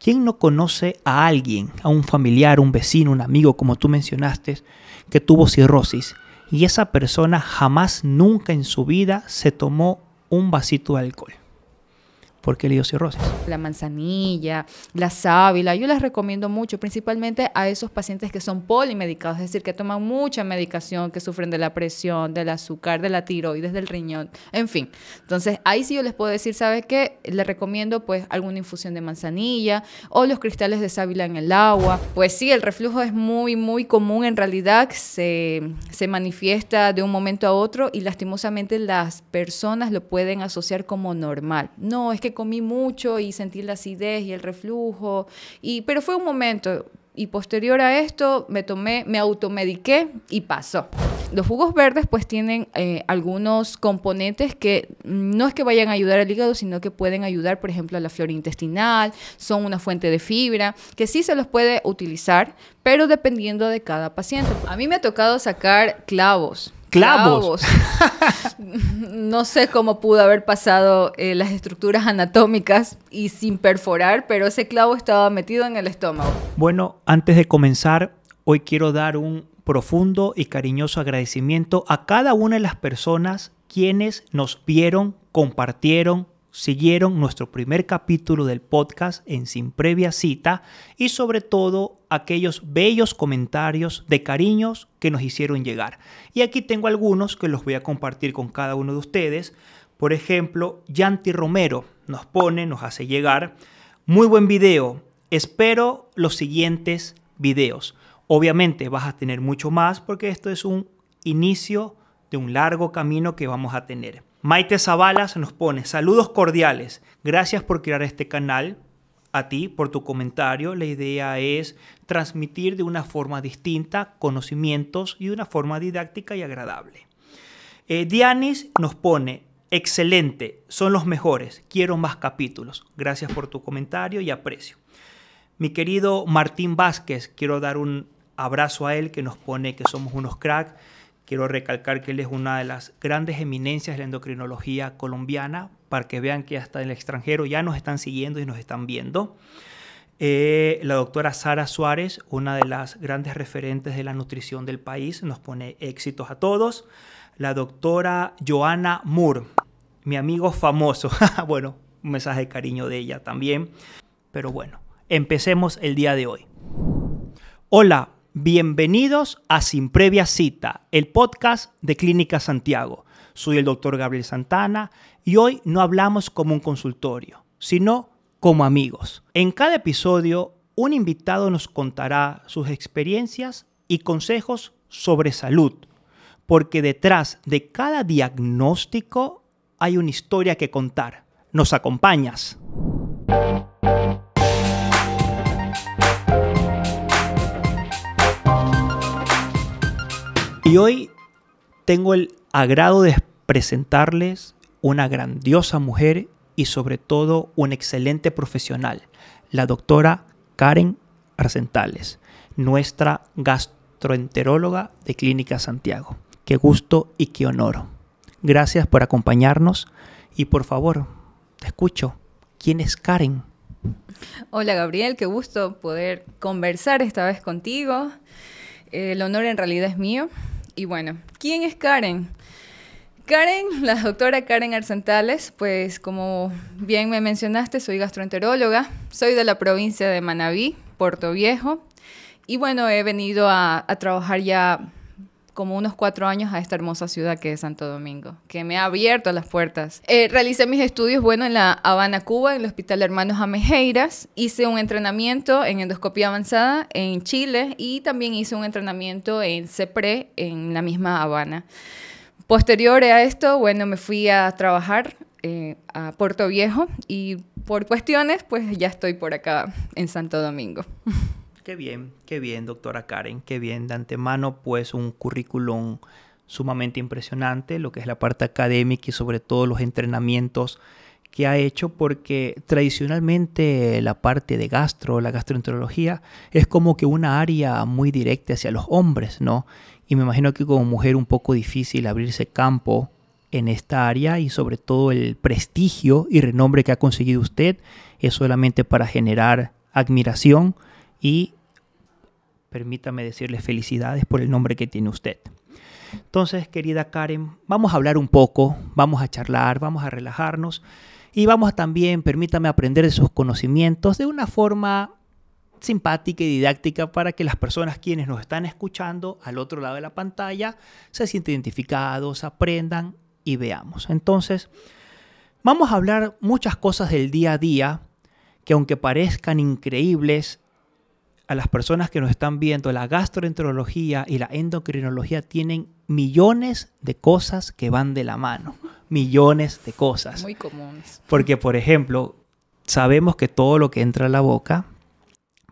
¿Quién no conoce a alguien, a un familiar, un vecino, un amigo, como tú mencionaste, que tuvo cirrosis y esa persona jamás, nunca en su vida se tomó un vasito de alcohol? ¿Por qué le dio cirrosis? La manzanilla, la sábila, yo las recomiendo mucho, principalmente a esos pacientes que son polimedicados, es decir, que toman mucha medicación, que sufren de la presión, del azúcar, de la tiroides, del riñón, en fin. Entonces, ahí sí yo les puedo decir, ¿sabes qué? Les recomiendo pues alguna infusión de manzanilla o los cristales de sábila en el agua. Pues sí, el reflujo es muy común en realidad, se manifiesta de un momento a otro y lastimosamente las personas lo pueden asociar como normal. No, es que comí mucho y sentí la acidez y el reflujo, pero fue un momento y posterior a esto me automediqué y pasó. Los jugos verdes pues tienen algunos componentes que no es que vayan a ayudar al hígado, sino que pueden ayudar, por ejemplo, a la flora intestinal, son una fuente de fibra, que sí se los puede utilizar, pero dependiendo de cada paciente. A mí me ha tocado sacar clavos. ¿Clavos? No sé cómo pudo haber pasado las estructuras anatómicas y sin perforar, pero ese clavo estaba metido en el estómago. Bueno, antes de comenzar, hoy quiero dar un profundo y cariñoso agradecimiento a cada una de las personas quienes nos vieron, compartieron, siguieron nuestro primer capítulo del podcast en Sin Previa Cita y sobre todo aquellos bellos comentarios de cariños que nos hicieron llegar. Y aquí tengo algunos que los voy a compartir con cada uno de ustedes. Por ejemplo, Yanti Romero nos hace llegar: muy buen video, espero los siguientes videos. Obviamente vas a tener mucho más porque esto es un inicio de un largo camino que vamos a tener. Maite Zabalas nos pone: saludos cordiales, gracias por crear este canal, a ti por tu comentario. La idea es transmitir de una forma distinta conocimientos y de una forma didáctica y agradable. Dianis nos pone: excelente, son los mejores, quiero más capítulos. Gracias por tu comentario y aprecio. Mi querido Martín Vázquez, quiero dar un abrazo a él, que nos pone que somos unos cracks. Quiero recalcar que él es una de las grandes eminencias de la endocrinología colombiana, para que vean que hasta en el extranjero ya nos están siguiendo y nos están viendo. La doctora Sara Suárez, una de las grandes referentes de la nutrición del país, nos pone éxitos a todos. La doctora Joana Moore, mi amigo famoso. Bueno, un mensaje de cariño de ella también. Pero bueno, empecemos el día de hoy. Hola. Bienvenidos a Sin Previa Cita, el podcast de Clínica Santiago. Soy el doctor Gabriel Santana y hoy no hablamos como un consultorio, sino como amigos. En cada episodio, un invitado nos contará sus experiencias y consejos sobre salud, porque detrás de cada diagnóstico hay una historia que contar. ¿Nos acompañas? Y hoy tengo el agrado de presentarles una grandiosa mujer y sobre todo una excelente profesional, la doctora Karen Arzentales, nuestra gastroenteróloga de Clínica Santiago. Qué gusto y qué honor. Gracias por acompañarnos y por favor, te escucho. ¿Quién es Karen? Hola Gabriel, qué gusto poder conversar esta vez contigo. El honor en realidad es mío. Y bueno, ¿quién es Karen? Karen, la doctora Karen Arzentales, pues como bien me mencionaste, soy gastroenteróloga, soy de la provincia de Manabí, Puerto Viejo, y bueno, he venido a trabajar ya como unos 4 años a esta hermosa ciudad que es Santo Domingo, que me ha abierto las puertas. Realicé mis estudios, bueno, en La Habana, Cuba, en el Hospital Hermanos Amejeiras. Hice un entrenamiento en endoscopía avanzada en Chile y también hice un entrenamiento en CEPRE en la misma Habana. Posterior a esto, bueno, me fui a trabajar a Puerto Viejo y por cuestiones, pues ya estoy por acá en Santo Domingo. Qué bien, doctora Karen, qué bien. De antemano, pues un currículum sumamente impresionante, lo que es la parte académica y sobre todo los entrenamientos que ha hecho, porque tradicionalmente la parte de la gastroenterología, es como que una área muy directa hacia los hombres, ¿no? Y me imagino que como mujer un poco difícil abrirse campo en esta área y sobre todo el prestigio y renombre que ha conseguido usted es solamente para generar admiración y permítame decirle felicidades por el nombre que tiene usted. Entonces, querida Karen, vamos a hablar un poco, vamos a charlar, vamos a relajarnos y vamos a también, permítame aprender de sus conocimientos de una forma simpática y didáctica para que las personas quienes nos están escuchando al otro lado de la pantalla se sientan identificados, aprendan y veamos. Entonces, vamos a hablar muchas cosas del día a día que aunque parezcan increíbles, a las personas que nos están viendo, la gastroenterología y la endocrinología tienen millones de cosas que van de la mano. Millones de cosas. Muy comunes. Porque, por ejemplo, sabemos que todo lo que entra a la boca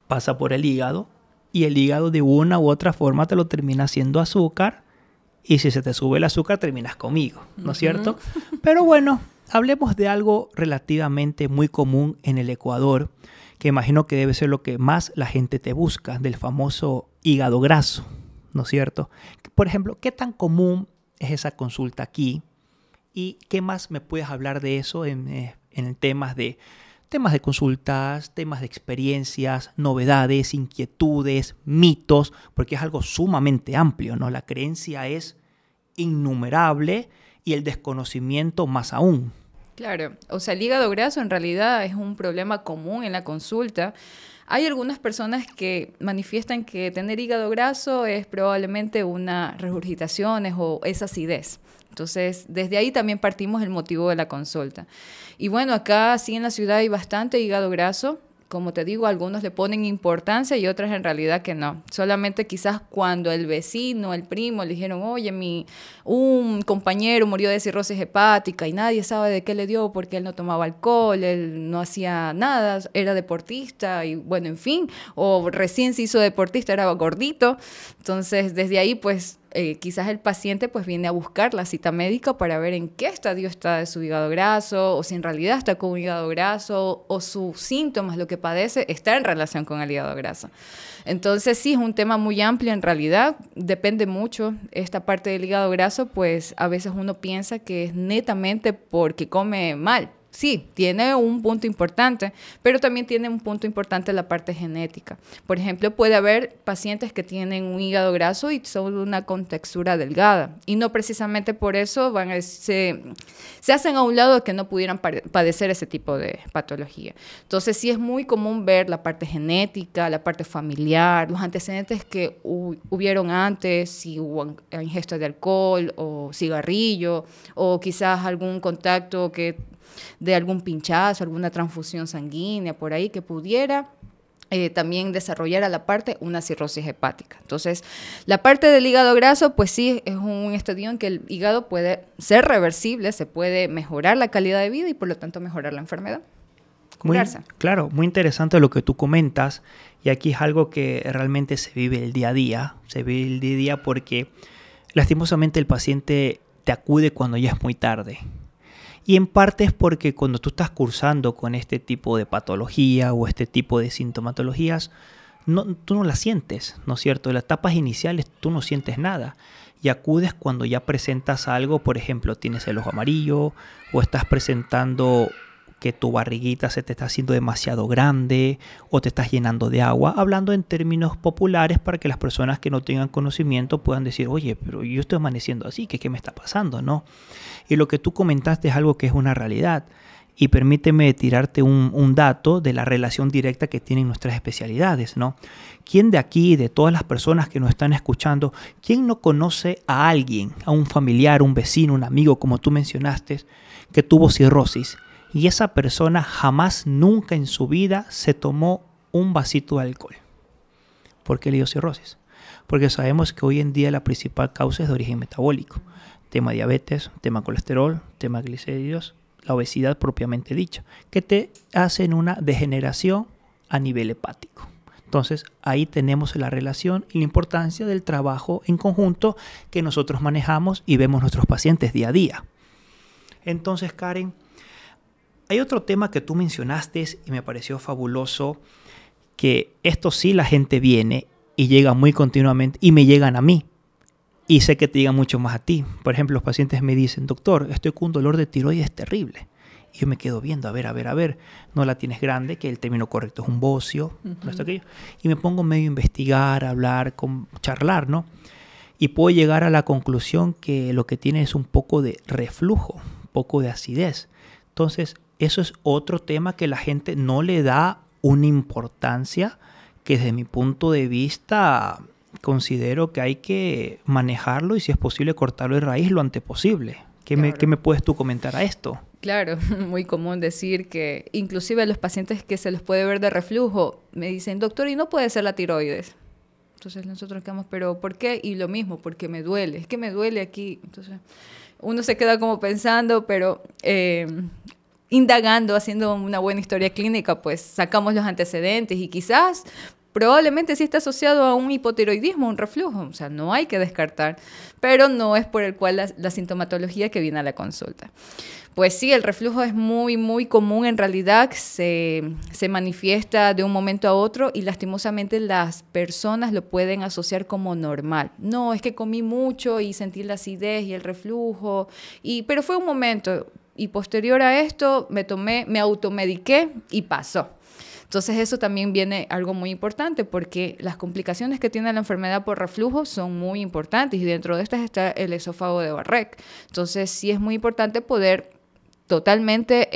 pasa por el hígado y el hígado de una u otra forma te lo termina haciendo azúcar y si se te sube el azúcar terminas conmigo, ¿no es cierto? Pero bueno, hablemos de algo relativamente muy común en el Ecuador, que imagino que debe ser lo que más la gente te busca, del famoso hígado graso, ¿no es cierto? Por ejemplo, ¿qué tan común es esa consulta aquí? ¿Y qué más me puedes hablar de eso en temas de consultas, temas de experiencias, novedades, inquietudes, mitos? Porque es algo sumamente amplio, ¿no? La creencia es innumerable y el desconocimiento más aún. Claro, o sea, el hígado graso en realidad es un problema común en la consulta. Hay algunas personas que manifiestan que tener hígado graso es probablemente una regurgitaciones o es acidez. Entonces, desde ahí también partimos el motivo de la consulta. Y bueno, acá sí en la ciudad hay bastante hígado graso. Como te digo, algunos le ponen importancia y otras en realidad que no. Solamente quizás cuando el vecino, el primo le dijeron, oye, un compañero murió de cirrosis hepática y nadie sabe de qué le dio porque él no tomaba alcohol, él no hacía nada, era deportista y bueno, en fin, o recién se hizo deportista, era gordito. Entonces, desde ahí, pues, quizás el paciente pues viene a buscar la cita médica para ver en qué estadio está de su hígado graso o si en realidad está con un hígado graso o sus síntomas, lo que padece, está en relación con el hígado graso. Entonces sí, es un tema muy amplio en realidad, depende mucho. Esta parte del hígado graso pues a veces uno piensa que es netamente porque come mal. Sí, tiene un punto importante, pero también tiene un punto importante la parte genética. Por ejemplo, puede haber pacientes que tienen un hígado graso y son de una contextura delgada. Y no precisamente por eso se hacen a un lado de que no pudieran padecer ese tipo de patología. Entonces, sí es muy común ver la parte genética, la parte familiar, los antecedentes que hubieron antes, si hubo ingesta de alcohol o cigarrillo, o quizás algún contacto de algún pinchazo, alguna transfusión sanguínea por ahí que pudiera también desarrollar a la parte una cirrosis hepática. Entonces, la parte del hígado graso, pues sí, es un estadio en que el hígado puede ser reversible, se puede mejorar la calidad de vida y por lo tanto mejorar la enfermedad. Claro, muy interesante lo que tú comentas y aquí es algo que realmente se vive el día a día, porque lastimosamente el paciente te acude cuando ya es muy tarde. Y en parte es porque cuando tú estás cursando con este tipo de patología o este tipo de sintomatologías, tú no la sientes, ¿no es cierto? En las etapas iniciales tú no sientes nada. Y acudes cuando ya presentas algo, por ejemplo, tienes el ojo amarillo o estás presentando que tu barriguita se te está haciendo demasiado grande o te estás llenando de agua, hablando en términos populares para que las personas que no tengan conocimiento puedan decir, oye, pero yo estoy amaneciendo así, ¿qué me está pasando? ¿No? Y lo que tú comentaste es algo que es una realidad. Y permíteme tirarte un dato de la relación directa que tienen nuestras especialidades, ¿no? ¿Quién de aquí, de todas las personas que nos están escuchando, quién no conoce a alguien, a un familiar, un vecino, un amigo, como tú mencionaste, que tuvo cirrosis? Y esa persona jamás, nunca en su vida se tomó un vasito de alcohol. ¿Por qué le dio cirrosis? Porque sabemos que hoy en día la principal causa es de origen metabólico. Tema diabetes, tema colesterol, tema glicéridos, la obesidad propiamente dicha, que te hacen una degeneración a nivel hepático. Entonces, ahí tenemos la relación y la importancia del trabajo en conjunto que nosotros manejamos y vemos nuestros pacientes día a día. Entonces, Karen, hay otro tema que tú mencionaste y me pareció fabuloso, que esto sí la gente viene y llega muy continuamente y me llegan a mí. Y sé que te llegan mucho más a ti. Por ejemplo, los pacientes me dicen, doctor, estoy con un dolor de tiroides terrible. Y yo me quedo viendo, a ver, no la tienes grande, que el término correcto es un bocio, no está aquello. Y me pongo medio a investigar, a hablar, charlar, ¿no? Y puedo llegar a la conclusión que lo que tiene es un poco de reflujo, un poco de acidez. Entonces, eso es otro tema que la gente no le da una importancia, que desde mi punto de vista considero que hay que manejarlo y si es posible cortarlo de raíz lo antes posible. ¿Qué me puedes tú comentar a esto? Claro, muy común decir que inclusive a los pacientes que se les puede ver de reflujo me dicen, doctor, ¿y no puede ser la tiroides? Entonces nosotros quedamos, ¿pero por qué? Y lo mismo, porque me duele, es que me duele aquí. Entonces uno se queda como pensando, pero indagando, haciendo una buena historia clínica, pues sacamos los antecedentes y quizás probablemente sí está asociado a un hipotiroidismo, un reflujo, o sea, no hay que descartar, pero no es por el cual la sintomatología que viene a la consulta. Pues sí, el reflujo es muy, muy común, en realidad se manifiesta de un momento a otro y lastimosamente las personas lo pueden asociar como normal. No, es que comí mucho y sentí la acidez y el reflujo, pero fue un momento y posterior a esto me automediqué y pasó. Entonces eso también viene algo muy importante porque las complicaciones que tiene la enfermedad por reflujo son muy importantes y dentro de estas está el esófago de Barrett. Entonces sí es muy importante poder totalmente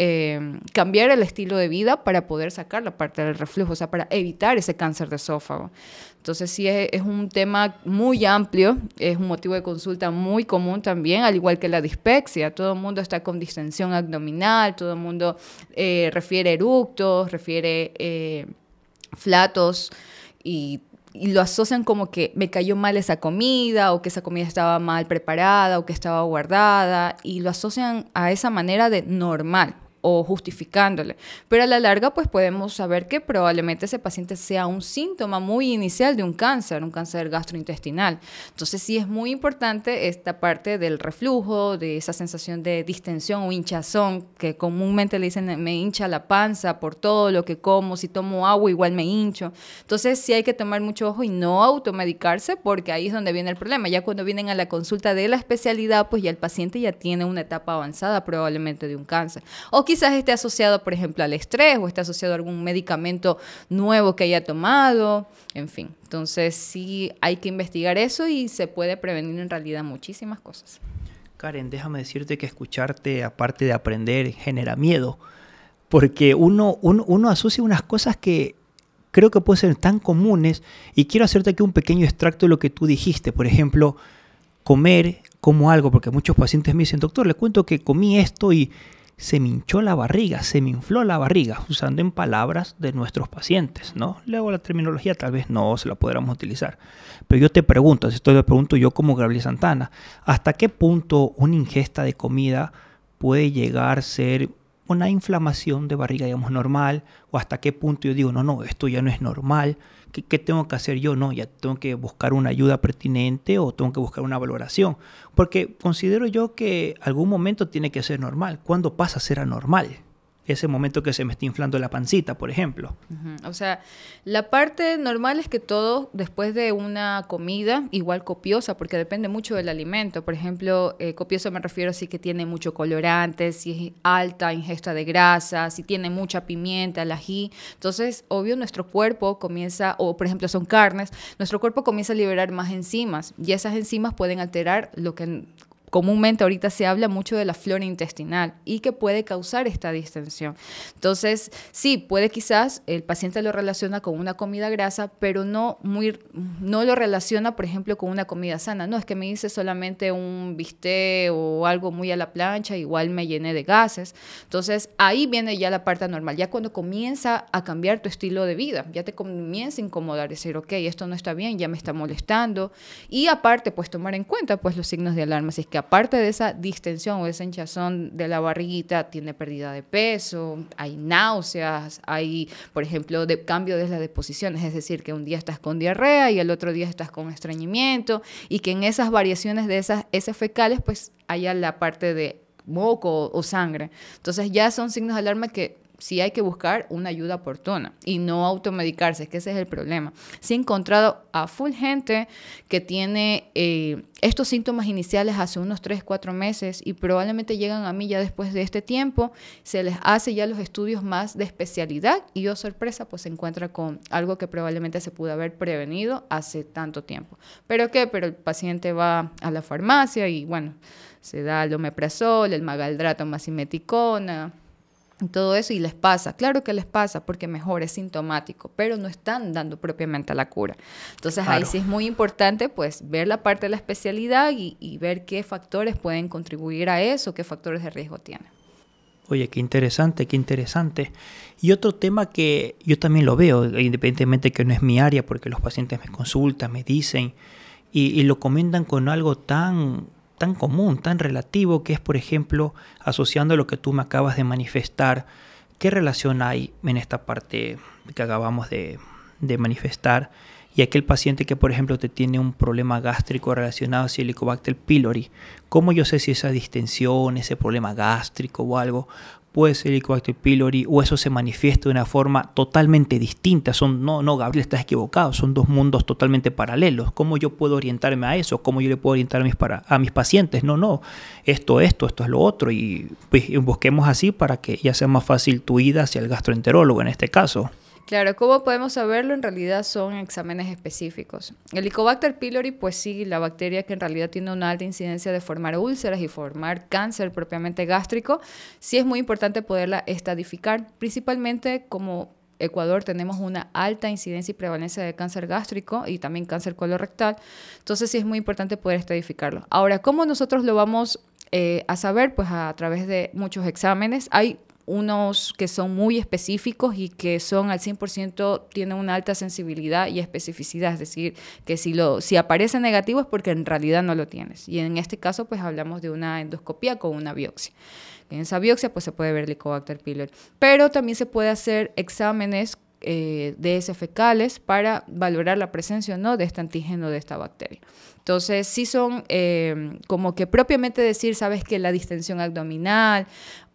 cambiar el estilo de vida para poder sacar la parte del reflujo, o sea, para evitar ese cáncer de esófago. Entonces sí es un tema muy amplio, es un motivo de consulta muy común también, al igual que la dispepsia. Todo el mundo está con distensión abdominal, todo el mundo refiere eructos, refiere flatos y lo asocian como que me cayó mal esa comida o que esa comida estaba mal preparada o que estaba guardada y lo asocian a esa manera de normal o justificándole. Pero a la larga pues podemos saber que probablemente ese paciente sea un síntoma muy inicial de un cáncer gastrointestinal. Entonces sí es muy importante esta parte del reflujo, de esa sensación de distensión o hinchazón, que comúnmente le dicen me hincha la panza por todo lo que como, si tomo agua igual me hincho. Entonces sí hay que tomar mucho ojo y no automedicarse porque ahí es donde viene el problema. Ya cuando vienen a la consulta de la especialidad pues ya el paciente ya tiene una etapa avanzada probablemente de un cáncer. O quizás esté asociado, por ejemplo, al estrés o esté asociado a algún medicamento nuevo que haya tomado, en fin. Entonces sí hay que investigar eso y se puede prevenir en realidad muchísimas cosas. Karen, déjame decirte que escucharte, aparte de aprender, genera miedo, porque uno asocia unas cosas que creo que pueden ser tan comunes y quiero hacerte aquí un pequeño extracto de lo que tú dijiste. Por ejemplo, como algo, porque muchos pacientes me dicen, doctor, le cuento que comí esto y se me hinchó la barriga, se me infló la barriga, usando en palabras de nuestros pacientes, ¿no? Luego la terminología tal vez no se la podamos utilizar. Pero yo te pregunto, esto lo pregunto yo como Gabriel Santana, ¿hasta qué punto una ingesta de comida puede llegar a ser una inflamación de barriga, digamos, normal? ¿O hasta qué punto yo digo, no, esto ya no es normal? ¿Qué tengo que hacer yo? No, ya tengo que buscar una ayuda pertinente o tengo que buscar una valoración. Porque considero yo que algún momento tiene que ser normal. ¿Cuándo pasa a ser anormal? Ese momento que se me está inflando la pancita, por ejemplo. O sea, la parte normal es que todo después de una comida, igual copiosa, porque depende mucho del alimento. Por ejemplo, copioso me refiero a si que tiene mucho colorante, si es alta ingesta de grasa, si tiene mucha pimienta, el ají. Entonces, obvio, nuestro cuerpo comienza, o por ejemplo son carnes, nuestro cuerpo comienza a liberar más enzimas y esas enzimas pueden alterar lo que comúnmente ahorita se habla mucho de la flora intestinal y que puede causar esta distensión. Entonces, sí, puede quizás el paciente lo relaciona con una comida grasa, pero no lo relaciona, por ejemplo, con una comida sana. No, es que me hice solamente un bistec o algo muy a la plancha, igual me llené de gases. Entonces, ahí viene ya la parte anormal, ya cuando comienza a cambiar tu estilo de vida, ya te comienza a incomodar, decir, ok, esto no está bien, ya me está molestando. Y aparte, pues tomar en cuenta pues los signos de alarma, si es que aparte de esa distensión o esa hinchazón de la barriguita, tiene pérdida de peso, hay náuseas, hay, por ejemplo, cambio de las deposiciones, es decir, que un día estás con diarrea y el otro día estás con estreñimiento y que en esas variaciones de esas heces fecales, pues haya la parte de moco o sangre. Entonces ya son signos de alarma que sí hay que buscar una ayuda oportuna y no automedicarse, es que ese es el problema. Sí he encontrado a full gente que tiene estos síntomas iniciales hace unos 3, 4 meses y probablemente llegan a mí ya después de este tiempo, se les hace ya los estudios más de especialidad y oh sorpresa, pues se encuentra con algo que probablemente se pudo haber prevenido hace tanto tiempo. ¿Pero qué? Pero el paciente va a la farmacia y bueno, se da el omeprazol, el magaldrato, macimeticona, todo eso y les pasa. Claro que les pasa porque mejor es sintomático, pero no están dando propiamente la cura. Entonces ahí sí es muy importante pues ver la parte de la especialidad y ver qué factores pueden contribuir a eso, qué factores de riesgo tienen. Oye, qué interesante, qué interesante. Y otro tema que yo también lo veo, independientemente que no es mi área, porque los pacientes me consultan, me dicen y lo comentan con algo tan común, tan relativo, que es, por ejemplo, asociando lo que tú me acabas de manifestar, ¿qué relación hay en esta parte que acabamos de manifestar y aquel paciente que, por ejemplo, te tiene un problema gástrico relacionado a Helicobacter pylori? ¿Cómo yo sé si esa distensión, ese problema gástrico o algo puede ser Helicobacter pylori o eso se manifiesta de una forma totalmente distinta? No, Gabriel, estás equivocado, son dos mundos totalmente paralelos. ¿Cómo yo puedo orientarme a eso? ¿Cómo yo le puedo orientar a mis pacientes? No, esto es lo otro y pues, busquemos así para que ya sea más fácil tu ida hacia el gastroenterólogo en este caso. Claro, ¿cómo podemos saberlo? En realidad son exámenes específicos. El Helicobacter pylori, pues sí, la bacteria que en realidad tiene una alta incidencia de formar úlceras y formar cáncer propiamente gástrico, sí es muy importante poderla estadificar, principalmente como Ecuador tenemos una alta incidencia y prevalencia de cáncer gástrico y también cáncer colorectal, entonces sí es muy importante poder estadificarlo. Ahora, ¿cómo nosotros lo vamos a saber? Pues a través de muchos exámenes. Hay unos que son muy específicos y que son al 100% tienen una alta sensibilidad y especificidad, es decir, que si aparece negativo es porque en realidad no lo tienes. Y en este caso, pues hablamos de una endoscopía con una biopsia. En esa biopsia, pues se puede ver el Helicobacter pylori. Pero también se puede hacer exámenes de heces fecales para valorar la presencia o no de este antígeno de esta bacteria. Entonces, sí son como que propiamente decir, sabes que la distensión abdominal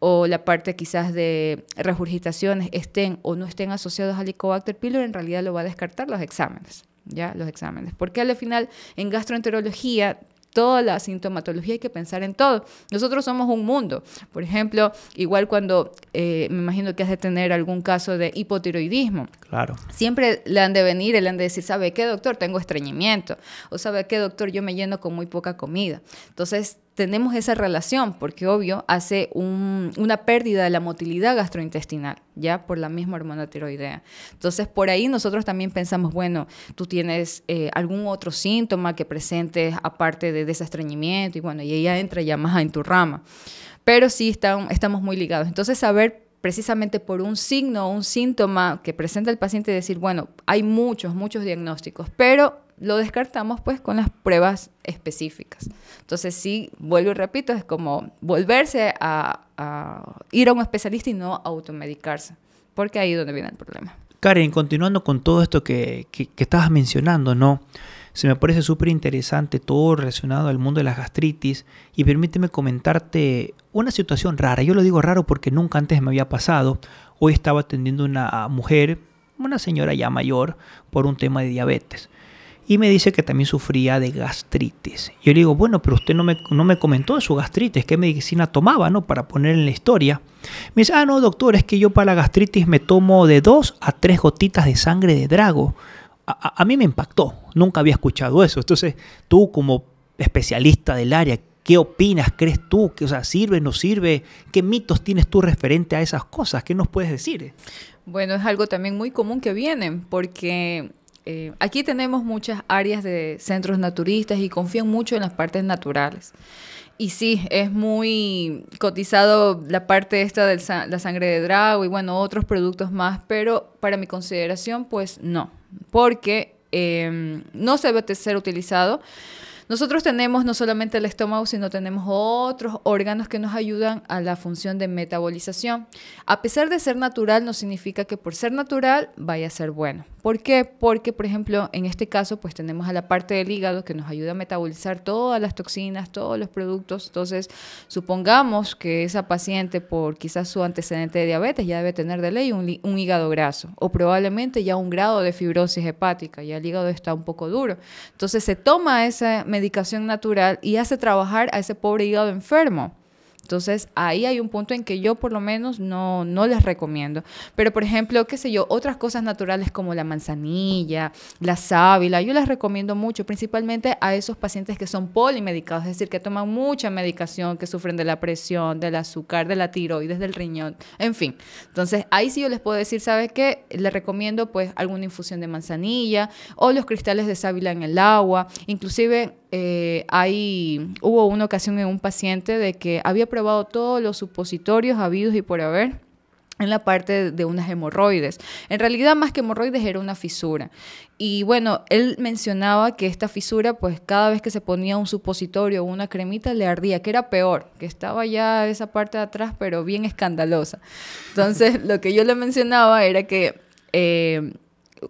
o la parte quizás de regurgitaciones estén o no estén asociados al Helicobacter pylori, en realidad lo va a descartar los exámenes, ¿ya? Los exámenes. Porque al final, en gastroenterología, toda la sintomatología hay que pensar en todo. Nosotros somos un mundo. Por ejemplo, igual cuando me imagino que has de tener algún caso de hipotiroidismo. Claro. Siempre le han de venir, le han de decir, ¿sabe qué, doctor? Tengo estreñimiento. O ¿sabe qué, doctor? Yo me lleno con muy poca comida. Entonces, tenemos esa relación porque, obvio, hace una pérdida de la motilidad gastrointestinal, ya por la misma hormona tiroidea. Entonces, por ahí nosotros también pensamos, bueno, tú tienes algún otro síntoma que presentes aparte de ese estreñimiento y bueno, y ella entra ya más en tu rama. Pero sí estamos muy ligados. Entonces, saber precisamente por un signo o un síntoma que presenta el paciente y decir, bueno, hay muchos diagnósticos, pero lo descartamos pues con las pruebas específicas. Entonces sí, vuelvo y repito, es como volverse a ir a un especialista y no automedicarse, porque ahí es donde viene el problema. Karen, continuando con todo esto que estabas mencionando, ¿no? Se me parece súper interesante todo relacionado al mundo de las gastritis y permíteme comentarte una situación rara. Yo lo digo raro porque nunca antes me había pasado. Hoy estaba atendiendo una mujer, una señora ya mayor, por un tema de diabetes. Y me dice que también sufría de gastritis. Yo le digo, bueno, pero usted no me comentó de su gastritis, ¿qué medicina tomaba, no? Para poner en la historia. Me dice, no, doctor, es que yo para la gastritis me tomo de 2 a 3 gotitas de sangre de drago. A mí me impactó, nunca había escuchado eso. Entonces, tú como especialista del área, ¿qué opinas? ¿Crees tú que, sirve, no sirve? ¿Qué mitos tienes tú referente a esas cosas? ¿Qué nos puedes decir? Bueno, es algo también muy común que vienen, porque aquí tenemos muchas áreas de centros naturistas y confían mucho en las partes naturales. Y sí, es muy cotizado la parte esta de la sangre de drago y bueno, otros productos más, pero para mi consideración, pues no, porque no se debe ser utilizado. Nosotros tenemos no solamente el estómago, sino tenemos otros órganos que nos ayudan a la función de metabolización. A pesar de ser natural, no significa que por ser natural vaya a ser bueno. ¿Por qué? Porque, por ejemplo, en este caso, pues tenemos a la parte del hígado que nos ayuda a metabolizar todas las toxinas, todos los productos. Entonces, supongamos que esa paciente, por quizás su antecedente de diabetes, ya debe tener de ley un hígado graso o probablemente ya un grado de fibrosis hepática, ya el hígado está un poco duro. Entonces, se toma esa medicación natural y hace trabajar a ese pobre hígado enfermo. Entonces, ahí hay un punto en que yo por lo menos no les recomiendo. Pero, por ejemplo, qué sé yo, otras cosas naturales como la manzanilla, la sábila, yo les recomiendo mucho, principalmente a esos pacientes que son polimedicados, es decir, que toman mucha medicación, que sufren de la presión, del azúcar, de la tiroides, del riñón, en fin. Entonces, ahí sí yo les puedo decir, ¿sabes qué? Les recomiendo pues alguna infusión de manzanilla o los cristales de sábila en el agua, inclusive... hubo una ocasión en un paciente de que había probado todos los supositorios habidos y por haber en la parte de unas hemorroides. En realidad, más que hemorroides, era una fisura. Y bueno, él mencionaba que esta fisura, pues cada vez que se ponía un supositorio o una cremita, le ardía, que era peor, que estaba ya esa parte de atrás, pero bien escandalosa. Entonces, lo que yo le mencionaba era que...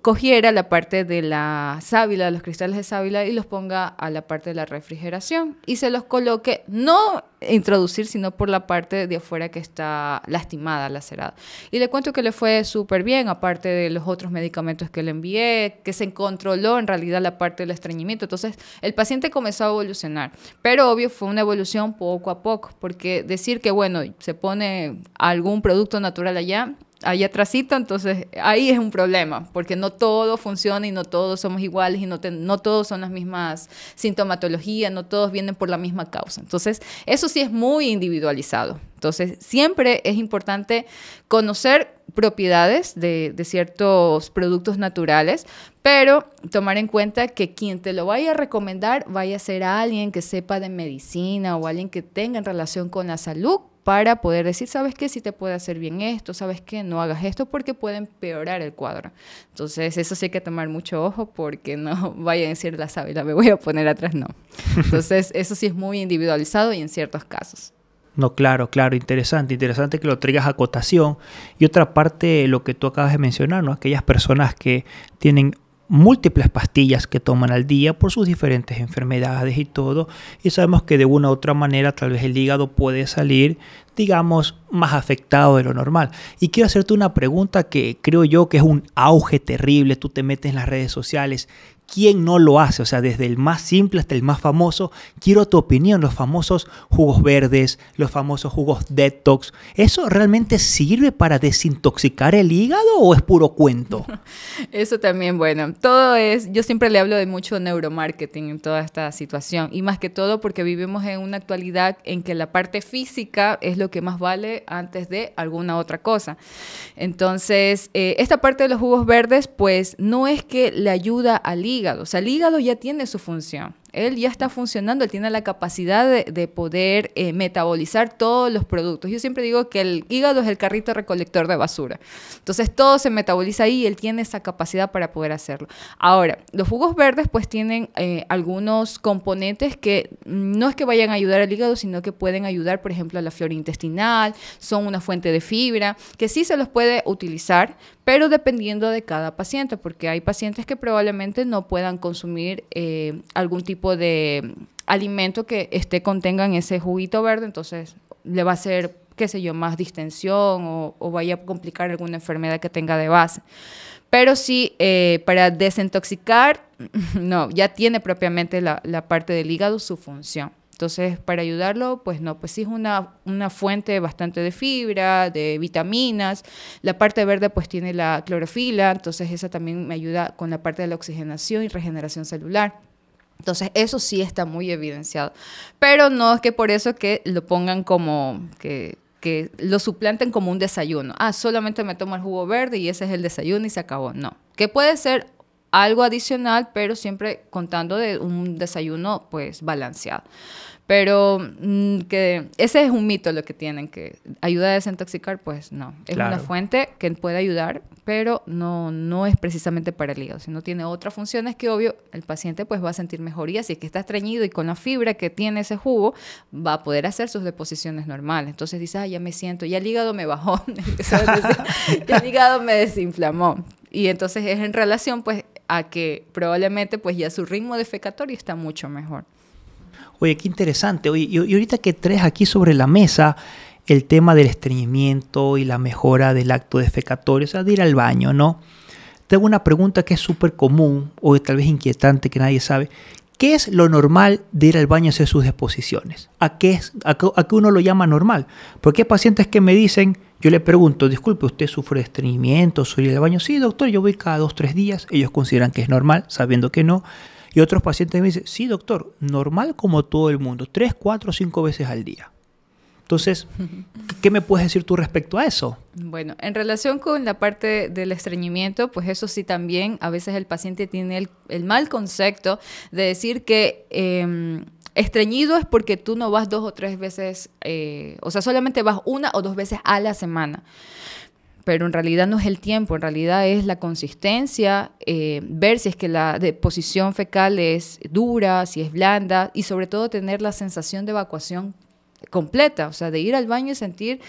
cogiera la parte de la sábila, los cristales de sábila y los ponga a la parte de la refrigeración y se los coloque, no introducir, sino por la parte de afuera que está lastimada, lacerada. Y le cuento que le fue súper bien, aparte de los otros medicamentos que le envié, que se controló en realidad la parte del estreñimiento. Entonces, el paciente comenzó a evolucionar, pero obvio fue una evolución poco a poco, porque decir que, bueno, se pone algún producto natural allá atrásito, entonces ahí es un problema, porque no todo funciona y no todos somos iguales y no todos son las mismas sintomatologías, no todos vienen por la misma causa. Entonces, eso sí es muy individualizado. Entonces, siempre es importante conocer propiedades de ciertos productos naturales, pero tomar en cuenta que quien te lo vaya a recomendar vaya a ser alguien que sepa de medicina o alguien que tenga en relación con la salud, para poder decir, ¿sabes qué? Si te puede hacer bien esto, ¿sabes qué? No hagas esto porque puede empeorar el cuadro. Entonces, eso sí hay que tomar mucho ojo porque no vayan a decir la sábila, me voy a poner atrás, no. Entonces, eso sí es muy individualizado y en ciertos casos. No, claro, interesante que lo traigas a cotación. Y otra parte, lo que tú acabas de mencionar, ¿no? Aquellas personas que tienen múltiples pastillas que toman al día por sus diferentes enfermedades y todo, y sabemos que de una u otra manera tal vez el hígado puede salir, digamos, más afectado de lo normal. Y quiero hacerte una pregunta que creo yo que es un auge terrible. Tú te metes en las redes sociales, ¿quién no lo hace? O sea, desde el más simple hasta el más famoso. Quiero tu opinión, los famosos jugos verdes, los famosos jugos detox. ¿Eso realmente sirve para desintoxicar el hígado o es puro cuento? Eso también, bueno, todo es, yo siempre le hablo de mucho neuromarketing en toda esta situación y más que todo porque vivimos en una actualidad en que la parte física es lo que más vale antes de alguna otra cosa. Entonces, esta parte de los jugos verdes, pues no es que le ayuda al hígado, o sea, el hígado ya tiene su función. Él ya está funcionando, él tiene la capacidad de poder metabolizar todos los productos. Yo siempre digo que el hígado es el carrito recolector de basura. Entonces, todo se metaboliza ahí y él tiene esa capacidad para poder hacerlo. Ahora, los jugos verdes pues tienen algunos componentes que no es que vayan a ayudar al hígado, sino que pueden ayudar, por ejemplo, a la flora intestinal, son una fuente de fibra, que sí se los puede utilizar, pero dependiendo de cada paciente, porque hay pacientes que probablemente no puedan consumir algún tipo de alimento que contengan ese juguito verde, entonces le va a hacer, qué sé yo, más distensión o vaya a complicar alguna enfermedad que tenga de base. Pero sí, para desintoxicar, no, ya tiene propiamente la parte del hígado su función. Entonces, para ayudarlo, pues no, pues sí es una fuente bastante de fibra, de vitaminas. La parte verde pues tiene la clorofila, entonces esa también me ayuda con la parte de la oxigenación y regeneración celular. Entonces, eso sí está muy evidenciado. Pero no es que por eso que lo pongan como que lo suplanten como un desayuno. Solamente me tomo el jugo verde y ese es el desayuno y se acabó. No, que puede ser algo adicional, pero siempre contando de un desayuno pues balanceado. Pero que ese es un mito lo que tienen, que ayuda a desintoxicar, pues no. Es claro, una fuente que puede ayudar, pero no es precisamente para el hígado, sino tiene otras funciones que obvio el paciente pues va a sentir mejoría. Si es que está estreñido y con la fibra que tiene ese jugo, va a poder hacer sus deposiciones normales. Entonces dice, ya me siento, ya el hígado me bajó, ya el hígado me desinflamó. Y entonces es en relación pues a que probablemente pues ya su ritmo defecatorio está mucho mejor. Oye, qué interesante. Oye, y ahorita que traes aquí sobre la mesa el tema del estreñimiento y la mejora del acto defecatorio, o sea, de ir al baño, ¿no? Tengo una pregunta que es súper común o tal vez inquietante que nadie sabe. ¿Qué es lo normal de ir al baño a hacer sus deposiciones? ¿A qué uno lo llama normal? Porque hay pacientes que me dicen, yo le pregunto, disculpe, ¿usted sufre de estreñimiento? ¿Soy ir al baño? Sí, doctor, yo voy cada 2-3 días. Ellos consideran que es normal, sabiendo que no. Y otros pacientes me dicen, sí, doctor, normal como todo el mundo, 3, 4, 5 veces al día. Entonces, ¿qué me puedes decir tú respecto a eso? Bueno, en relación con la parte del estreñimiento, pues eso sí también, a veces el paciente tiene el mal concepto de decir que estreñido es porque tú no vas 2 o 3 veces, o sea, solamente vas 1 o 2 veces a la semana. Pero en realidad no es el tiempo, en realidad es la consistencia, ver si es que la deposición fecal es dura, si es blanda y sobre todo tener la sensación de evacuación completa, o sea, de ir al baño y sentir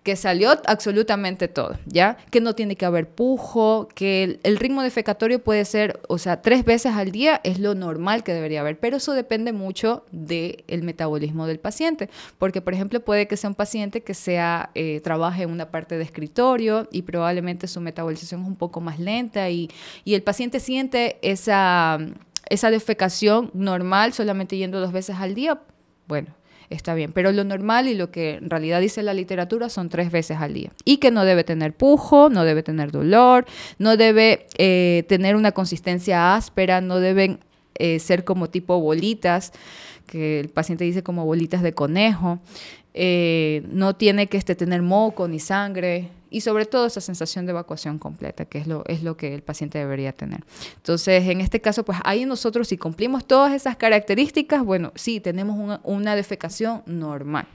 que salió absolutamente todo, ¿ya? Que no tiene que haber pujo, que el ritmo defecatorio puede ser, o sea, 3 veces al día es lo normal que debería haber, pero eso depende mucho del metabolismo del paciente, porque, por ejemplo, puede que sea un paciente que trabaje en una parte de escritorio y probablemente su metabolización es un poco más lenta y el paciente siente esa defecación normal solamente yendo 2 veces al día, bueno, está bien, pero lo normal y lo que en realidad dice la literatura son 3 veces al día. Y que no debe tener pujo, no debe tener dolor, no debe tener una consistencia áspera, no deben ser como tipo bolitas, que el paciente dice como bolitas de conejo. No tiene que tener moco ni sangre y sobre todo esa sensación de evacuación completa, que es lo que el paciente debería tener. Entonces, en este caso, pues ahí nosotros si cumplimos todas esas características, bueno, sí, tenemos una defecación normal,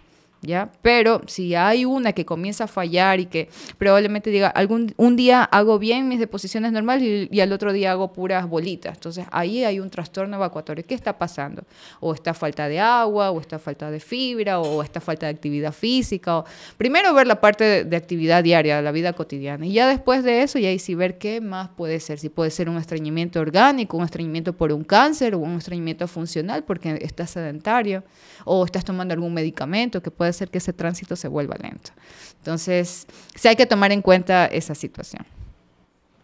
¿ya? Pero si hay una que comienza a fallar y que probablemente diga, un día hago bien mis deposiciones normales y al otro día hago puras bolitas. Entonces, ahí hay un trastorno evacuatorio. ¿Qué está pasando? O está falta de agua, o está falta de fibra, o está falta de actividad física. Primero ver la parte de actividad diaria, de la vida cotidiana. Y ya después de eso, y ahí sí ver qué más puede ser. Si puede ser un estreñimiento orgánico, un estreñimiento por un cáncer, o un estreñimiento funcional porque estás sedentario, o estás tomando algún medicamento que puede hacer que ese tránsito se vuelva lento. Entonces, sí hay que tomar en cuenta esa situación.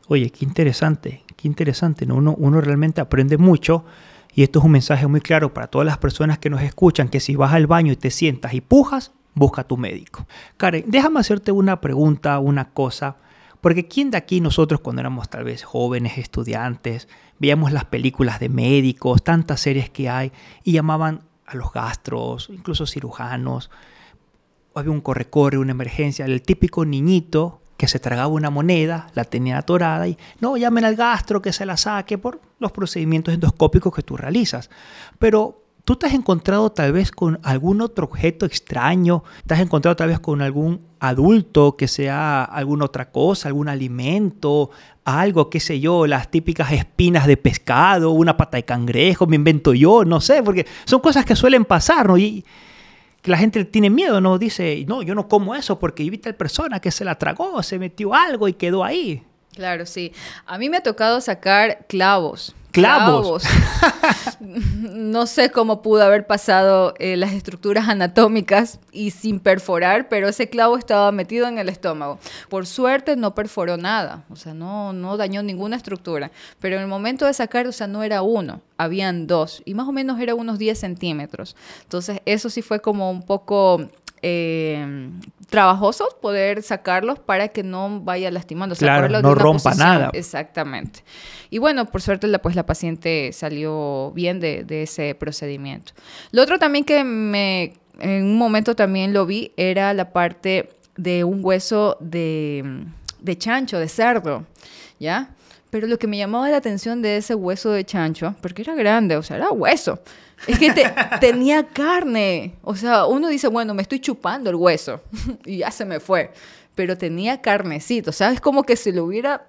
Oye, qué interesante, ¿no? Uno realmente aprende mucho y esto es un mensaje muy claro para todas las personas que nos escuchan, que si vas al baño y te sientas y pujas, busca a tu médico. Karen, déjame hacerte una pregunta, una cosa, porque ¿quién de aquí nosotros cuando éramos tal vez jóvenes, estudiantes, veíamos las películas de médicos, tantas series que hay y llamaban a los gastros, incluso cirujanos? Había un corre-corre, una emergencia, el típico niñito que se tragaba una moneda, la tenía atorada y no, llamen al gastro que se la saque por los procedimientos endoscópicos que tú realizas. Pero tú te has encontrado tal vez con algún otro objeto extraño, te has encontrado tal vez con algún adulto que sea alguna otra cosa, algún alimento, algo, qué sé yo, las típicas espinas de pescado, una pata de cangrejo, me invento yo, no sé, porque son cosas que suelen pasar, ¿no? Y que la gente tiene miedo, ¿no? Dice, no, yo no como eso porque vi tal persona que se la tragó, se metió algo y quedó ahí. Claro, sí. A mí me ha tocado sacar clavos. ¿Clavos? No sé cómo pudo haber pasado las estructuras anatómicas y sin perforar, pero ese clavo estaba metido en el estómago. Por suerte no perforó nada, o sea, no dañó ninguna estructura. Pero en el momento de sacar, o sea, no era uno, habían 2 y más o menos era unos 10 centímetros. Entonces, eso sí fue como un poco trabajoso poder sacarlos para que no vaya lastimando. O sea, claro, no rompa nada. Exactamente. Y bueno, por suerte la paciente salió bien de ese procedimiento. Lo otro también que en un momento también lo vi era la parte de un hueso de chancho, de cerdo, ¿ya? Pero lo que me llamaba la atención de ese hueso de chancho, porque era grande, o sea, era hueso, es que tenía carne. O sea, uno dice, bueno, me estoy chupando el hueso y ya se me fue. Pero tenía carnecito, ¿sabes? Como que se le hubiera,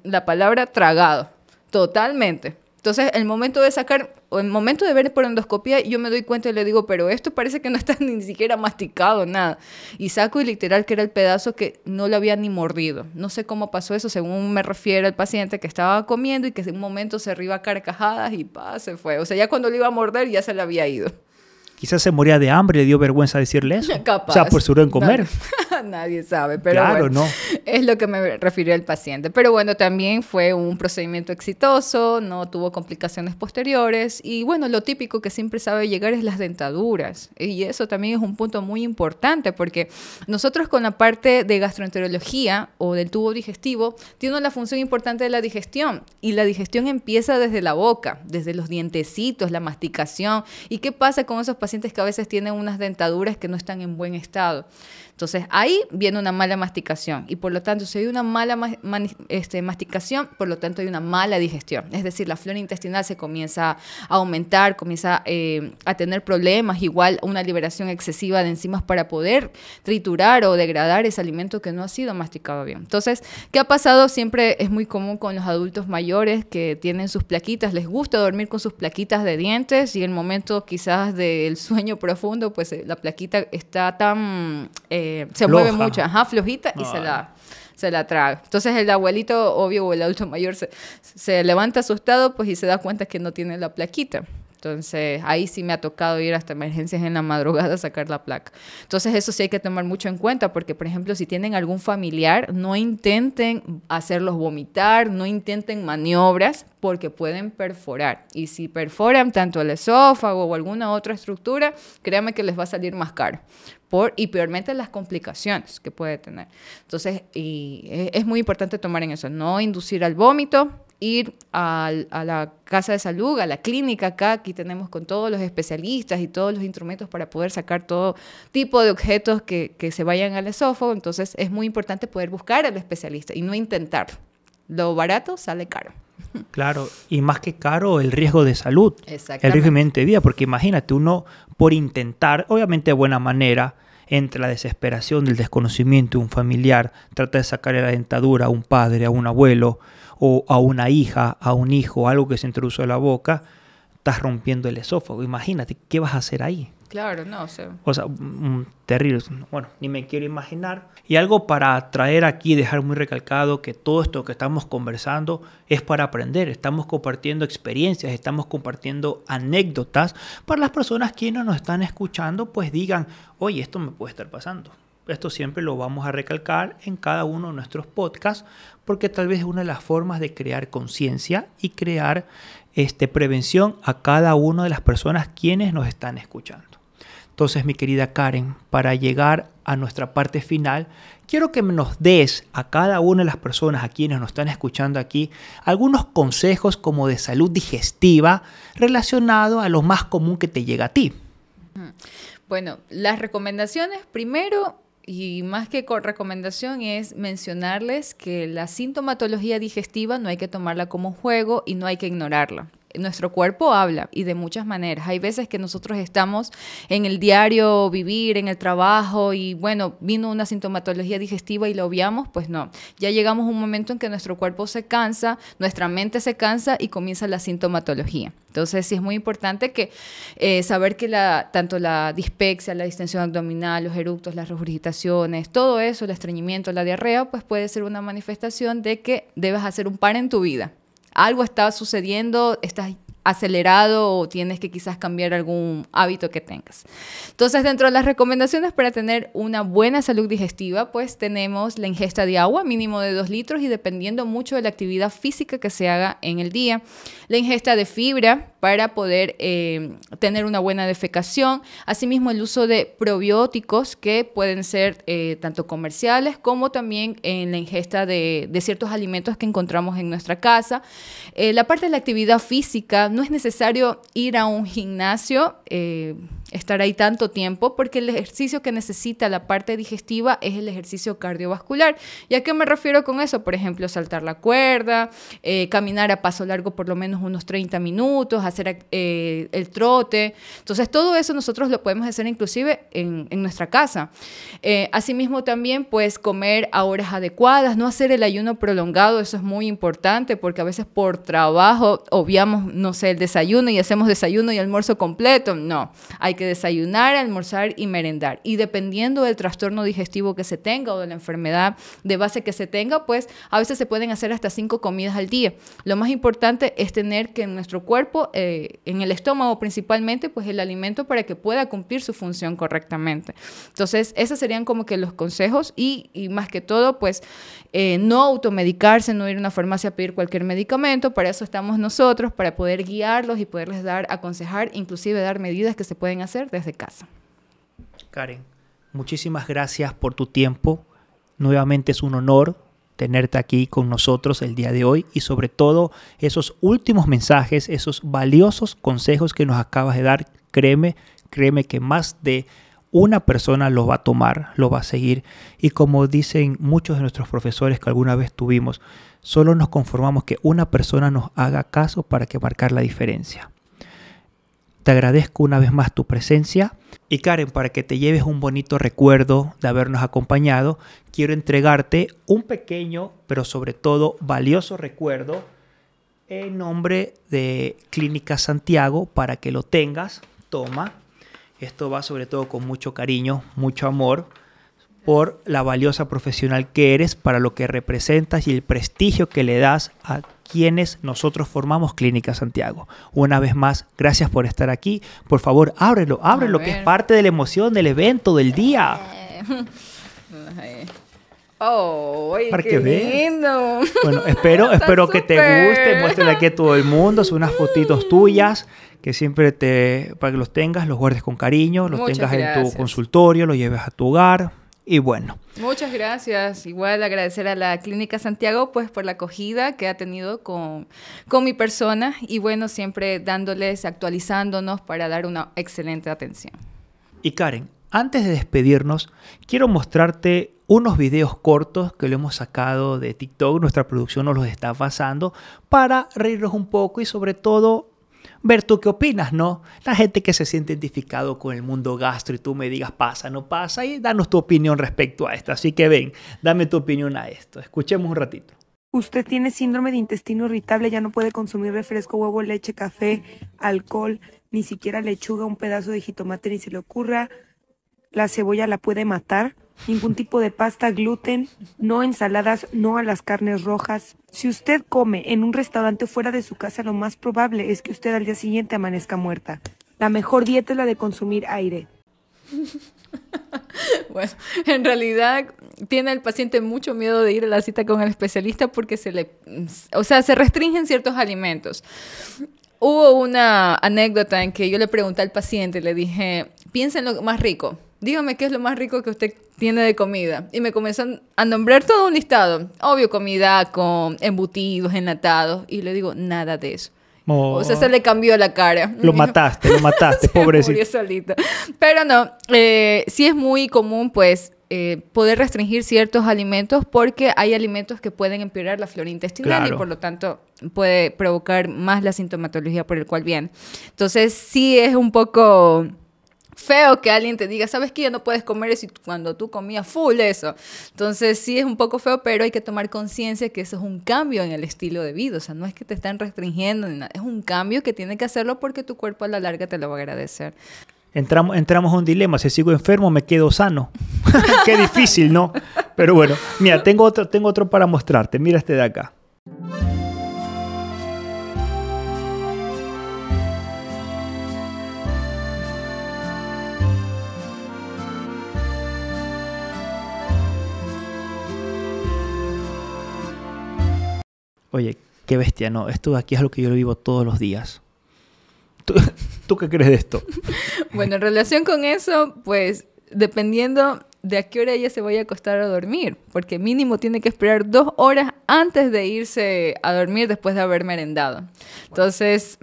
la palabra, tragado. Totalmente. Entonces, el momento de sacar, o el momento de ver por endoscopía, yo me doy cuenta y le digo, pero esto parece que no está ni siquiera masticado, nada. Y saco y literal que era el pedazo que no lo había ni mordido. No sé cómo pasó eso, según me refiere el paciente que estaba comiendo y que en un momento se rió a carcajadas y se fue. O sea, ya cuando lo iba a morder ya se le había ido. Quizás se moría de hambre y le dio vergüenza decirle eso. Capaz. O sea, por seguro en comer. Nadie sabe, pero claro, bueno, no. Es lo que me refirió el paciente. Pero bueno, también fue un procedimiento exitoso, no tuvo complicaciones posteriores y bueno, lo típico que siempre sabe llegar es las dentaduras. Y eso también es un punto muy importante porque nosotros con la parte de gastroenterología o del tubo digestivo tiene una función importante de la digestión y la digestión empieza desde la boca, desde los dientecitos, la masticación. ¿Y qué pasa con esos pacientes que a veces tienen unas dentaduras que no están en buen estado? Entonces, ahí viene una mala masticación y por lo tanto, si hay una mala masticación, por lo tanto hay una mala digestión. Es decir, la flora intestinal se comienza a aumentar, comienza a tener problemas, igual una liberación excesiva de enzimas para poder triturar o degradar ese alimento que no ha sido masticado bien. Entonces, ¿qué ha pasado? Siempre es muy común con los adultos mayores que tienen sus plaquitas, les gusta dormir con sus plaquitas de dientes y en el momento quizás del sueño profundo, pues la plaquita está tan... se mueve mucho, flojita y se la traga. Entonces el abuelito, obvio, o el adulto mayor se levanta asustado pues y se da cuenta que no tiene la plaquita. Entonces, ahí sí me ha tocado ir hasta emergencias en la madrugada a sacar la placa. Entonces, eso sí hay que tomar mucho en cuenta porque, por ejemplo, si tienen algún familiar, no intenten hacerlos vomitar, no intenten maniobras porque pueden perforar. Y si perforan tanto el esófago o alguna otra estructura, créanme que les va a salir más caro. Y peormente las complicaciones que puede tener. Entonces, es muy importante tomar en eso, no inducir al vómito, ir a la casa de salud, a la clínica acá, aquí tenemos con todos los especialistas y todos los instrumentos para poder sacar todo tipo de objetos que se vayan al esófago, entonces es muy importante poder buscar al especialista y no intentar. Lo barato sale caro. Claro, y más que caro, el riesgo de salud, el riesgo de vida, porque imagínate, uno por intentar, obviamente de buena manera, entre la desesperación del desconocimiento de un familiar, trata de sacarle la dentadura a un padre, a un abuelo, o a una hija, a un hijo, algo que se introduce en la boca, estás rompiendo el esófago. Imagínate, ¿qué vas a hacer ahí? Claro, no, o sea, terrible. Bueno, ni me quiero imaginar. Y algo para traer aquí, dejar muy recalcado que todo esto que estamos conversando es para aprender. Estamos compartiendo experiencias, estamos compartiendo anécdotas para las personas quienes nos están escuchando, pues digan, oye, esto me puede estar pasando. Esto siempre lo vamos a recalcar en cada uno de nuestros podcasts porque tal vez es una de las formas de crear conciencia y crear prevención a cada una de las personas quienes nos están escuchando. Entonces, mi querida Karen, para llegar a nuestra parte final, quiero que nos des a cada una de las personas a quienes nos están escuchando aquí algunos consejos como de salud digestiva relacionados a lo más común que te llega a ti. Bueno, las recomendaciones, primero, y más que con recomendación, es mencionarles que la sintomatología digestiva no hay que tomarla como juego y no hay que ignorarla. Nuestro cuerpo habla y de muchas maneras. Hay veces que nosotros estamos en el diario vivir, en el trabajo y bueno, vino una sintomatología digestiva y lo obviamos, pues no. Ya llegamos a un momento en que nuestro cuerpo se cansa, nuestra mente se cansa y comienza la sintomatología. Entonces sí es muy importante que saber que tanto la dispepsia, la distensión abdominal, los eructos, las regurgitaciones, todo eso, el estreñimiento, la diarrea, pues puede ser una manifestación de que debes hacer un par en tu vida. Algo está sucediendo, estás acelerado o tienes que quizás cambiar algún hábito que tengas. Entonces, dentro de las recomendaciones para tener una buena salud digestiva, pues tenemos la ingesta de agua, mínimo de 2 litros y dependiendo mucho de la actividad física que se haga en el día. La ingesta de fibra para poder tener una buena defecación. Asimismo, el uso de probióticos que pueden ser tanto comerciales como también en la ingesta de ciertos alimentos que encontramos en nuestra casa. La parte de la actividad física, no es necesario ir a un gimnasio estar ahí tanto tiempo, porque el ejercicio que necesita la parte digestiva es el ejercicio cardiovascular. ¿Y a qué me refiero con eso? Por ejemplo, saltar la cuerda, caminar a paso largo por lo menos unos 30 minutos, hacer el trote. Entonces, todo eso nosotros lo podemos hacer inclusive en nuestra casa. Asimismo, también, pues, comer a horas adecuadas, no hacer el ayuno prolongado, eso es muy importante, porque a veces por trabajo obviamos, no sé, el desayuno y hacemos desayuno y almuerzo completo. No, hay que desayunar, almorzar y merendar. Y dependiendo del trastorno digestivo que se tenga o de la enfermedad de base que se tenga, pues a veces se pueden hacer hasta 5 comidas al día. Lo más importante es tener que en nuestro cuerpo, en el estómago principalmente, pues el alimento para que pueda cumplir su función correctamente. Entonces, esos serían como que los consejos y más que todo, pues no automedicarse, no ir a una farmacia a pedir cualquier medicamento. Para eso estamos nosotros, para poder guiarlos y poderles aconsejar, inclusive dar medidas que se pueden hacer desde casa. Karen, muchísimas gracias por tu tiempo. Nuevamente es un honor tenerte aquí con nosotros el día de hoy y sobre todo esos últimos mensajes, esos valiosos consejos que nos acabas de dar. Créeme que más de una persona lo va a tomar, lo va a seguir. Y como dicen muchos de nuestros profesores que alguna vez tuvimos, solo nos conformamos que una persona nos haga caso para que marcar la diferencia. Te agradezco una vez más tu presencia. Y Karen, para que te lleves un bonito recuerdo de habernos acompañado, quiero entregarte un pequeño, pero sobre todo valioso recuerdo en nombre de Clínica Santiago para que lo tengas. Toma. Esto va sobre todo con mucho cariño, mucho amor por la valiosa profesional que eres, para lo que representas y el prestigio que le das a quienes nosotros formamos Clínica Santiago. Una vez más, gracias por estar aquí. Por favor, ábrelo, que es parte de la emoción del evento, del día. ¡Oh, para qué que lindo! Bueno, espero que te guste. Muéstrale aquí a todo el mundo. Son unas fotitos tuyas que siempre para que los tengas, los guardes con cariño, los tengas en tu consultorio, los lleves a tu hogar. Y bueno. Muchas gracias. Igual agradecer a la Clínica Santiago pues por la acogida que ha tenido con mi persona y bueno, siempre dándoles, actualizándonos para dar una excelente atención. Y Karen, antes de despedirnos, quiero mostrarte unos videos cortos que lo hemos sacado de TikTok. Nuestra producción nos los está pasando para reírnos un poco y sobre todo ver tú qué opinas, ¿no? La gente que se siente identificado con el mundo gastro y tú me digas pasa, no pasa, y danos tu opinión respecto a esto. Así que ven, dame tu opinión a esto. Escuchemos un ratito. Usted tiene síndrome de intestino irritable, ya no puede consumir refresco, huevo, leche, café, alcohol, ni siquiera lechuga, un pedazo de jitomate ni se le ocurra. La cebolla la puede matar. Ningún tipo de pasta, gluten, no ensaladas, no a las carnes rojas. Si usted come en un restaurante fuera de su casa, lo más probable es que usted al día siguiente amanezca muerta. La mejor dieta es la de consumir aire. Bueno, en realidad tiene el paciente mucho miedo de ir a la cita con el especialista porque se restringen ciertos alimentos. Hubo una anécdota en que yo le pregunté al paciente, le dije, piensa en lo más rico. Dígame qué es lo más rico que usted tiene de comida. Y me comenzó a nombrar todo un listado. Obvio, comida con embutidos, enlatados. Y le digo, nada de eso. Oh. O sea, se le cambió la cara. Lo mataste, pobrecito. Murió solito. Pero no, sí es muy común, pues, poder restringir ciertos alimentos porque hay alimentos que pueden empeorar la flora intestinal claro. Y por lo tanto puede provocar más la sintomatología por el cual viene. Entonces, sí es un poco feo que alguien te diga, ¿sabes qué? Ya no puedes comer eso cuando tú comías full eso. Entonces sí es un poco feo, pero hay que tomar conciencia que eso es un cambio en el estilo de vida. O sea, no es que te están restringiendo ni nada. Es un cambio que tiene que hacerlo porque tu cuerpo a la larga te lo va a agradecer. Entramos a un dilema. Si sigo enfermo, me quedo sano. Qué difícil, ¿no? Pero bueno, mira, tengo otro para mostrarte. Mira este de acá. Oye, qué bestia, ¿no? Esto de aquí es lo que yo lo vivo todos los días. ¿Tú qué crees de esto? Bueno, en relación con eso, pues, dependiendo de a qué hora ella se vaya a acostar a dormir, porque mínimo tiene que esperar 2 horas antes de irse a dormir después de haber merendado. Entonces,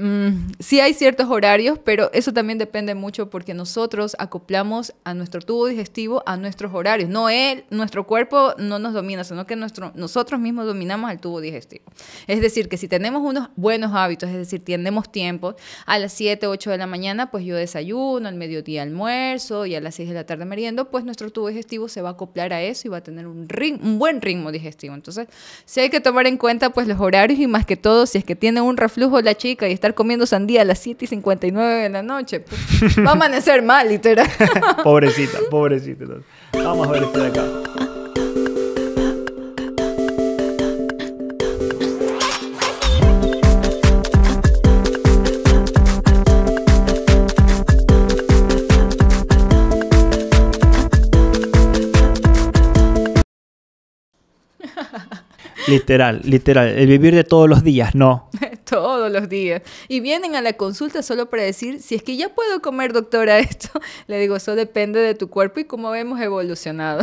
sí hay ciertos horarios, pero eso también depende mucho porque nosotros acoplamos a nuestro tubo digestivo a nuestros horarios. No nuestro cuerpo no nos domina, sino que nosotros mismos dominamos al tubo digestivo. Es decir, que si tenemos unos buenos hábitos, es decir, tenemos tiempo, a las 7, 8 de la mañana, pues yo desayuno, al mediodía almuerzo y a las 6 de la tarde meriendo, pues nuestro tubo digestivo se va a acoplar a eso y va a tener un buen ritmo digestivo. Entonces, sí hay que tomar en cuenta pues los horarios y más que todo, si es que tiene un reflujo la chica y estar comiendo sandía a las 7:59 de la noche, pues, va a amanecer mal, literal. Pobrecita, pobrecita. Vamos a ver esto de acá. Literal, el vivir de todos los días, no. Todos los días. Y vienen a la consulta solo para decir, si es que ya puedo comer, doctora, esto. Le digo, eso depende de tu cuerpo y cómo hemos evolucionado.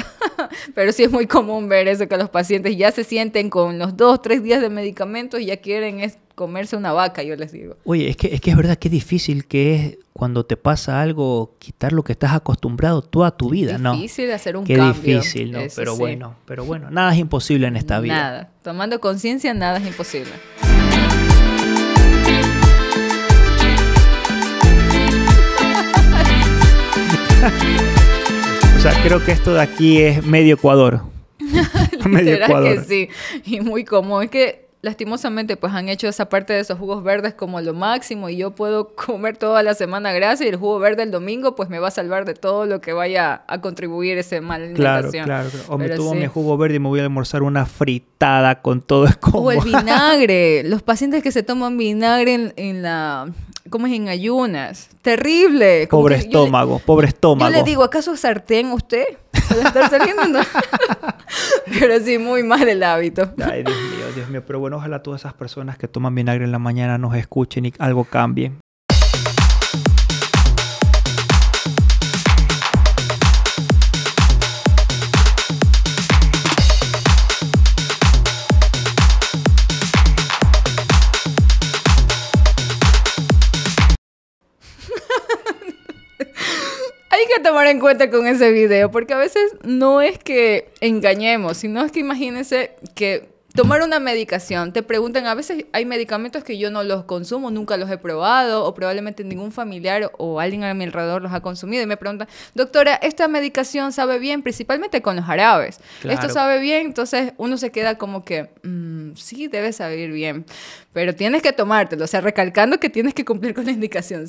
Pero sí es muy común ver eso, que los pacientes ya se sienten con los 2, 3 días de medicamentos y ya quieren comerse una vaca, yo les digo. Oye, es que es verdad que es difícil que es cuando te pasa algo, quitar lo que estás acostumbrado toda tu vida, ¿no? Es difícil hacer un Qué cambio. Difícil, ¿no? Eso Pero sí. bueno, nada es imposible en esta vida. Nada. Tomando conciencia, nada es imposible. O sea, creo que esto de aquí es medio Ecuador. Medio Ecuador. Que sí, y muy común. Es que lastimosamente pues han hecho esa parte de esos jugos verdes como lo máximo y yo puedo comer toda la semana grasa y el jugo verde el domingo pues me va a salvar de todo lo que vaya a contribuir ese mal alimentación. Claro. O me Pero tomo sí. mi jugo verde y me voy a almorzar una fritada con todo es como... O el vinagre. Los pacientes que se toman vinagre ¿cómo es? En ayunas. Terrible. Como Pobre que estómago. Yo le digo, ¿acaso sartén usted? ¿Puede estar saliendo? No. Pero sí, muy mal el hábito. Ay, Dios mío. Pero bueno, ojalá todas esas personas que toman vinagre en la mañana nos escuchen y algo cambie. Hay que tomar en cuenta con ese video, porque a veces no es que engañemos, sino es que imagínense que tomar una medicación, te preguntan, a veces hay medicamentos que yo no los consumo, nunca los he probado, o probablemente ningún familiar o alguien a mi alrededor los ha consumido, y me preguntan, doctora, ¿esta medicación sabe bien? Principalmente con los jarabes. Claro. ¿Esto sabe bien? Entonces uno se queda como que, sí, debe saber bien, pero tienes que tomártelo, o sea, recalcando que tienes que cumplir con la indicación,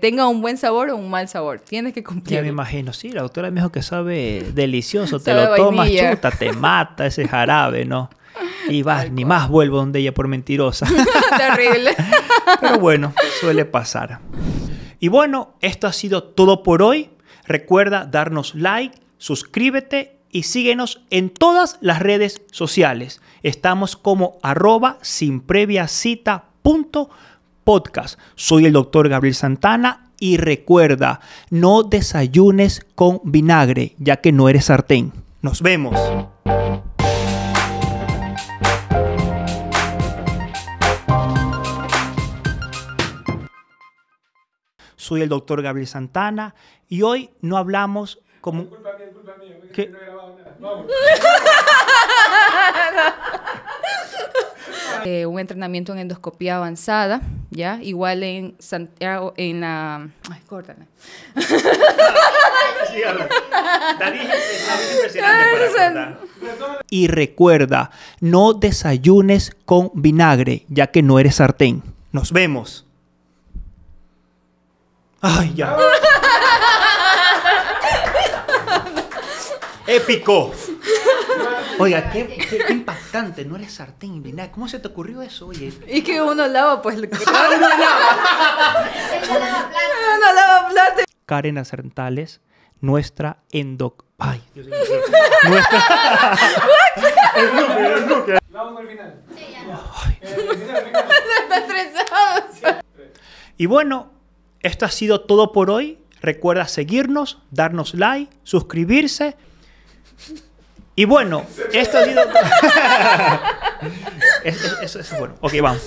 tenga un buen sabor o un mal sabor, tienes que cumplir. Ya me imagino, sí, la doctora me dijo que sabe delicioso, te Sabe lo tomas, vainilla. chuta, te mata ese jarabe, ¿no? Y vas, ni más vuelvo donde ella por mentirosa. Terrible. Pero bueno, suele pasar. Y bueno, esto ha sido todo por hoy. Recuerda darnos like, suscríbete y síguenos en todas las redes sociales. Estamos como @sinpreviacita.podcast. Soy el doctor Gabriel Santana y recuerda, no desayunes con vinagre, ya que no eres sartén. Nos vemos. Soy el doctor Gabriel Santana y hoy no hablamos como... Disculpa mía, que no he grabado nada. Vamos. Un entrenamiento en endoscopía avanzada, ¿ya? Igual en Santiago, en la... Ay, córtala. Y recuerda, no desayunes con vinagre, ya que no eres sartén. Nos vemos. Ay, ya. Épico. Oiga, qué impactante. No eres sartén y vinagre. ¿Cómo se te ocurrió eso? Oye. Y que uno lava, pues... uno lava plata. Karen Acertales, nuestra Ay, Dios mío. Vamos al final. Sí, ya. Está estresado. Y bueno, esto ha sido todo por hoy. Recuerda seguirnos, darnos like, suscribirse. Y bueno, esto ha sido... Eso es bueno. Ok, vamos.